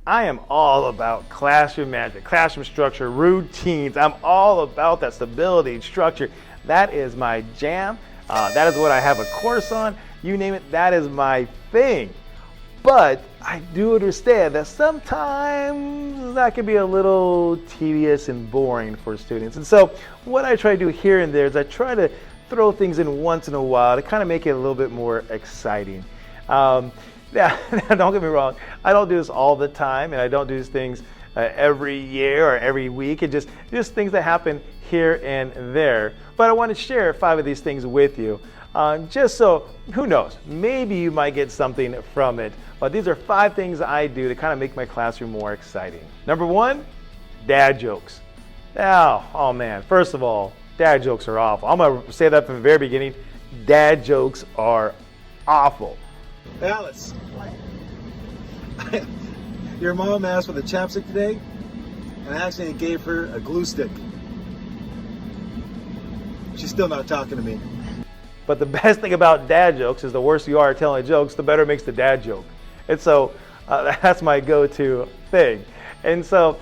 I am all about classroom management, classroom structure, routines. I'm all about that stability and structure. That is my jam. That is what I have a course on. You name it, that is my thing. But I do understand that sometimes that can be a little tedious and boring for students. And so what I try to do here and there is I try to throw things in once in a while to kind of make it a little bit more exciting. Yeah, don't get me wrong, I don't do this all the time, and I don't do these things every year or every week. It's just things that happen here and there. But I want to share 5 of these things with you, just so, who knows, maybe you might get something from it. But these are 5 things I do to kind of make my classroom more exciting. Number 1, dad jokes. Now, oh man, first of all, dad jokes are awful. I'm going to say that from the very beginning. Dad jokes are awful. Alice, your mom asked for the chapstick today, and I accidentally gave her a glue stick. She's still not talking to me. But the best thing about dad jokes is the worse you are at telling jokes, the better it makes the dad joke. And so that's my go-to thing. And so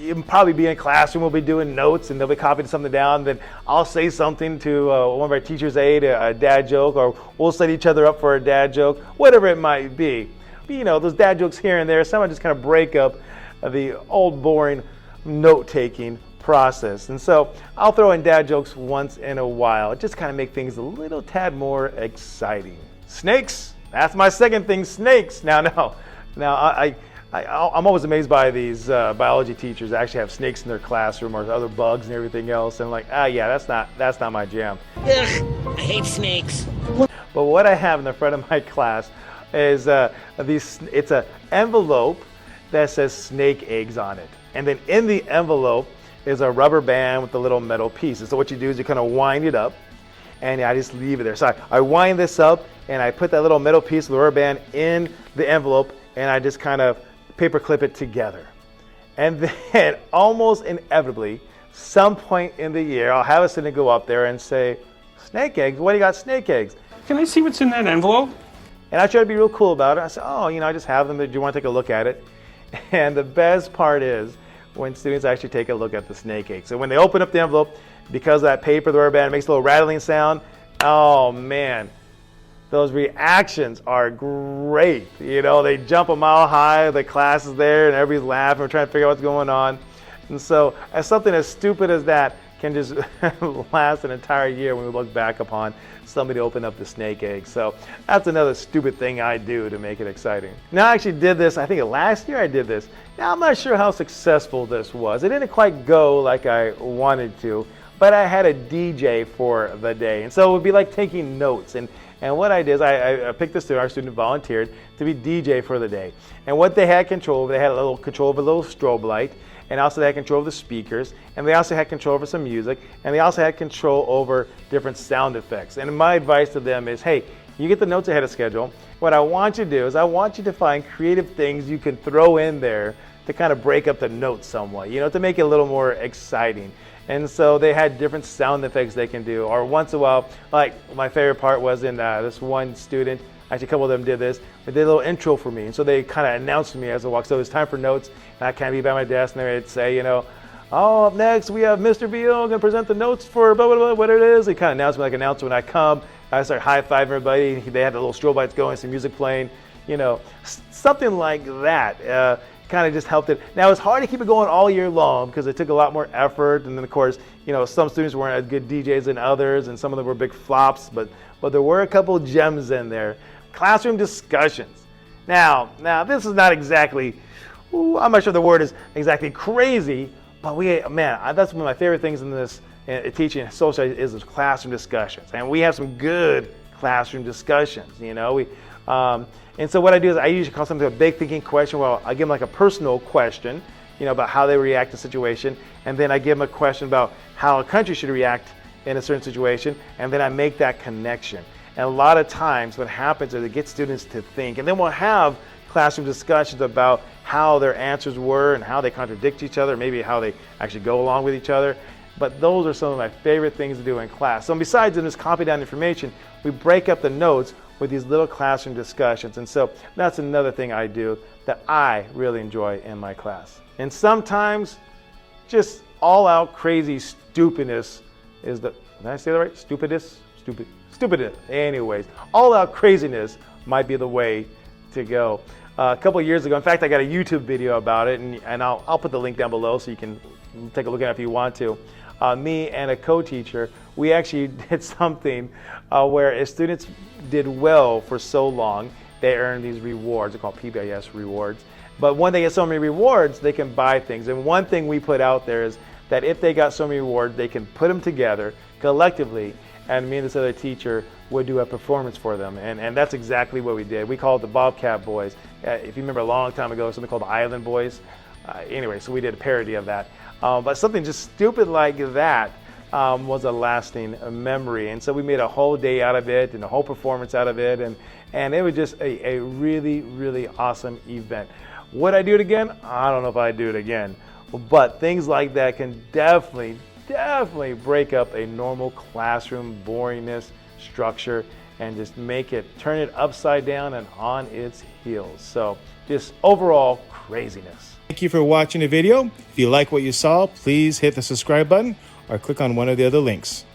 you'll probably be in a classroom, we'll be doing notes, and they'll be copying something down. Then I'll say something to one of our teachers' aide, a dad joke, or we'll set each other up for a dad joke, whatever it might be. But, you know, those dad jokes here and there, some just kind of break up the old boring note-taking process. And so I'll throw in dad jokes once in a while, just kind of make things a little tad more exciting. Snakes, that's my second thing, snakes. Now I'm always amazed by these biology teachers that actually have snakes in their classroom or other bugs and everything else. And I'm like, yeah, that's not my jam. Ugh, I hate snakes. But what I have in the front of my class is it's an envelope that says snake eggs on it. And then in the envelope is a rubber band with a little metal piece. And so what you do is you kind of wind it up, and I just leave it there. So I wind this up, and I put that little metal piece of the rubber band in the envelope, and I just kind of paper clip it together. And then almost inevitably, some point in the year, I'll have a student go up there and say, snake eggs? What do you got, snake eggs? Can I see what's in that envelope? And I try to be real cool about it. I say, I just have them. Do you want to take a look at it? And the best part is when students actually take a look at the snake egg. So when they open up the envelope, because of that paper, the rubber band, it makes a little rattling sound. Oh man, those reactions are great. You know, they jump a mile high, the class is there and everybody's laughing, we're trying to figure out what's going on. And so something as stupid as that can just last an entire year when we look back upon somebody open up the snake egg. So that's another stupid thing I do to make it exciting. Now I actually did this, I think last year I did this. Now I'm not sure how successful this was. It didn't quite go like I wanted to, but I had a DJ for the day. And so it would be like taking notes. And what I did is I picked a student, our student volunteered to be DJ for the day. And what they had control over, they had a little control over a little strobe light, and also they had control over the speakers, and they also had control over some music, and they also had control over different sound effects. And my advice to them is, hey, you get the notes ahead of schedule. What I want you to do is I want you to find creative things you can throw in there to kind of break up the notes somewhat, to make it a little more exciting. And so they had different sound effects they can do. Or once in a while, like my favorite part was in this one student, actually a couple of them did this, they did a little intro for me. And so they kind of announced me as I walked. So it's time for notes, and I kind of be by my desk, and they'd say, up next we have Mr. Beal going to present the notes for blah, blah, blah, what it is. They kind of announced me like an announcer when I come. I start high-fiving everybody. They had the little strobe lights going, some music playing, something like that. Kind of just helped it. Now it's hard to keep it going all year long because it took a lot more effort, and then of course, some students weren't as good DJs than others, and some of them were big flops, but there were a couple gems in there. Classroom discussions. Now this is not exactly, I'm not sure the word is exactly crazy, but that's one of my favorite things in this teaching and social is those classroom discussions, and we have some good classroom discussions. And so what I do is I usually call something a big thinking question. Well, I give them like a personal question, about how they react to a situation. And then I give them a question about how a country should react in a certain situation. And then I make that connection. And a lot of times what happens is it gets students to think. And then we'll have classroom discussions about how their answers were and how they contradict each other, maybe how they actually go along with each other. But those are some of my favorite things to do in class. So besides just copy down information, we break up the notes with these little classroom discussions. And so that's another thing I do that I really enjoy in my class. And sometimes just all out crazy stupidness is the, did I say that right? Stupidness? Stupidness. Anyways, all out craziness might be the way to go. A couple of years ago, in fact, I got a YouTube video about it, and I'll put the link down below so you can take a look at it if you want to. Me and a co-teacher, we actually did something where if students did well for so long, they earn these rewards. They're called PBIS rewards. But when they get so many rewards, they can buy things. And one thing we put out there is that if they got so many rewards, they can put them together collectively, and me and this other teacher would do a performance for them. And that's exactly what we did. We called it the Bobcat Boys. If you remember a long time ago, something called the Island Boys. Anyway, so we did a parody of that. But something just stupid like that was a lasting memory. And so we made a whole day out of it and a whole performance out of it. And it was just a really, really awesome event. Would I do it again? I don't know if I'd do it again. But things like that can definitely break up a normal classroom boringness structure and just turn it upside down and on its heels. So just overall craziness. Thank you for watching the video. If you like what you saw, please hit the subscribe button or click on one of the other links.